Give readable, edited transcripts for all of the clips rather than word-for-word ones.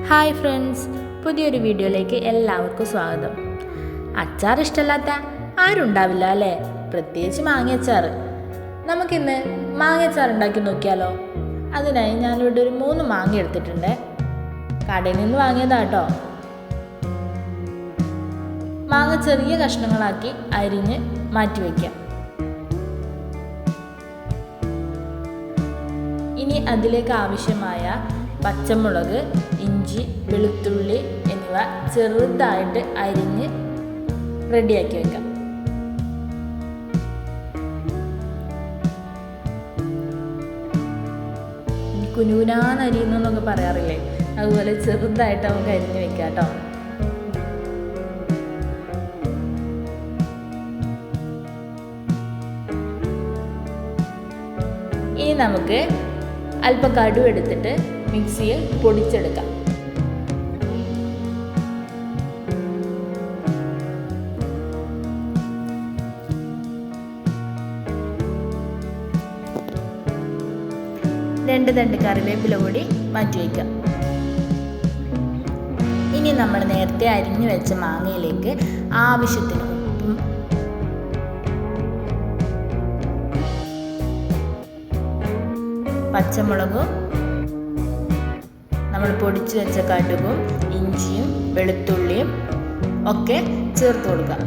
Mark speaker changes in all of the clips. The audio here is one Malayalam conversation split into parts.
Speaker 1: ഹായ് ഫ്രണ്ട്സ്, പുതിയൊരു വീഡിയോയിലേക്ക് എല്ലാവർക്കും സ്വാഗതം. അച്ചാർ ഇഷ്ടമല്ലാത്ത ആരുണ്ടാവില്ല അല്ലേ? പ്രത്യേകിച്ച് മാങ്ങയച്ചാർ. നമുക്കിന്ന് മാങ്ങയച്ചാർ ഉണ്ടാക്കി നോക്കിയാലോ? അതിനായി ഞാനിവിടെ ഒരു 3 മാങ്ങ എടുത്തിട്ടുണ്ട്. കടയിൽ നിന്ന് വാങ്ങിയതാട്ടോ. മാങ്ങ ചെറിയ കഷ്ണങ്ങളാക്കി അരിഞ്ഞ് മാറ്റി വയ്ക്കാം. ഇനി അതിലേക്ക് ആവശ്യമായ പച്ചമുളക്, ഇഞ്ചി, വെളുത്തുള്ളി എന്നിവ ചെറുതായിട്ട് അരിഞ്ഞ് റെഡിയാക്കി വെക്കാം. കുനുകുനാന്നരിയുന്നു എന്നൊക്കെ പറയാറില്ലേ, അതുപോലെ ചെറുതായിട്ട് നമുക്ക് അരിഞ്ഞ് വെക്കാം കേട്ടോ. ഇനി നമുക്ക് അല്പം കടുക് എടുത്തിട്ട് മിക്സിയിൽ പൊടിച്ചെടുക്കാം. രണ്ട് തണ്ട് കറിവേപ്പില കൂടി മാറ്റി വയ്ക്കാം. ഇനി നമ്മൾ നേരത്തെ അരിഞ്ഞു വെച്ച മാങ്ങയിലേക്ക് ആവശ്യത്തിന് ഉപ്പും പച്ചമുളകും നമ്മൾ പൊടിച്ചു വെച്ച കടുകും ഇഞ്ചിയും വെളുത്തുള്ളിയും ഒക്കെ ചേർത്ത് കൊടുക്കാം.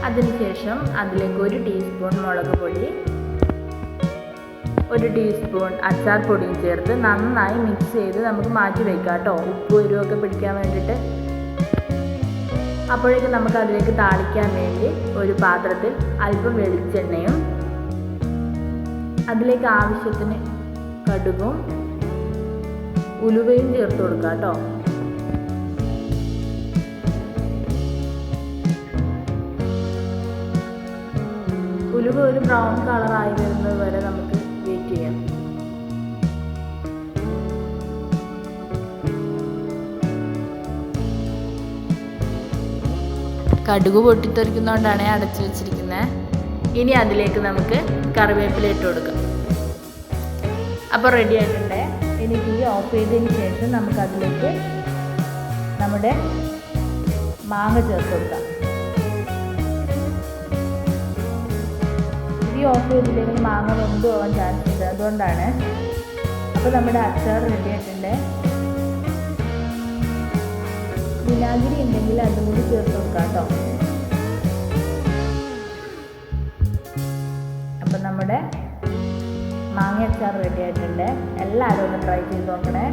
Speaker 1: അതിനുശേഷം അതിലേക്ക് 1 ടീസ്പൂൺ മുളക് പൊടി, 1 ടീസ്പൂൺ അച്ചാർ പൊടിയും ചേർത്ത് നന്നായി മിക്സ് ചെയ്ത് നമുക്ക് മാറ്റി വയ്ക്കാം കേട്ടോ, ഉപ്പും എരിവൊക്കെ പിടിക്കാൻ വേണ്ടിയിട്ട്. അപ്പോഴേക്കും നമുക്ക് അതിലേക്ക് താളിക്കാൻ വേണ്ടി ഒരു പാത്രത്തിൽ അല്പം വെളിച്ചെണ്ണയും അതിലേക്ക് ആവശ്യത്തിന് കടുകും ഉലുവയും ചേർത്ത് കൊടുക്കാം കേട്ടോ. ഉലുവ ഒരു ബ്രൗൺ കളറായി വരുന്നത് വരെ നമുക്ക് വെയിറ്റ് ചെയ്യാം. കടുക് പൊട്ടിത്തെറിക്കുന്നതുകൊണ്ടാണ് അടച്ചു വെച്ചിരിക്കുന്നത്. ഇനി അതിലേക്ക് നമുക്ക് കറിവേപ്പില ഇട്ട് കൊടുക്കാം. അപ്പോൾ റെഡി ആയിട്ടുണ്ട്. ഇനി തീ ഓഫ് ചെയ്തതിന് ശേഷം നമുക്ക് അതിലേക്ക് നമ്മുടെ മാങ്ങ ചേർത്ത് കൊടുക്കാം. തീ ഓഫ് ചെയ്തില്ലെങ്കിൽ മാങ്ങ വെന്ത് പോകാൻ ചാൻസ് ഉണ്ട്, അതുകൊണ്ടാണ്. അപ്പോൾ നമ്മുടെ അച്ചാർ റെഡി ആയിട്ടുണ്ട്. വിനാഗിരി ഉണ്ടെങ്കിൽ അതും കൂടി ചേർത്ത് കൊടുക്കാം കേട്ടോ. അപ്പം നമ്മുടെ മാങ്ങ അച്ചാർ റെഡി ആയിട്ടുണ്ട്. എല്ലാവരും ഒന്ന് ട്രൈ ചെയ്ത് നോക്കണേ.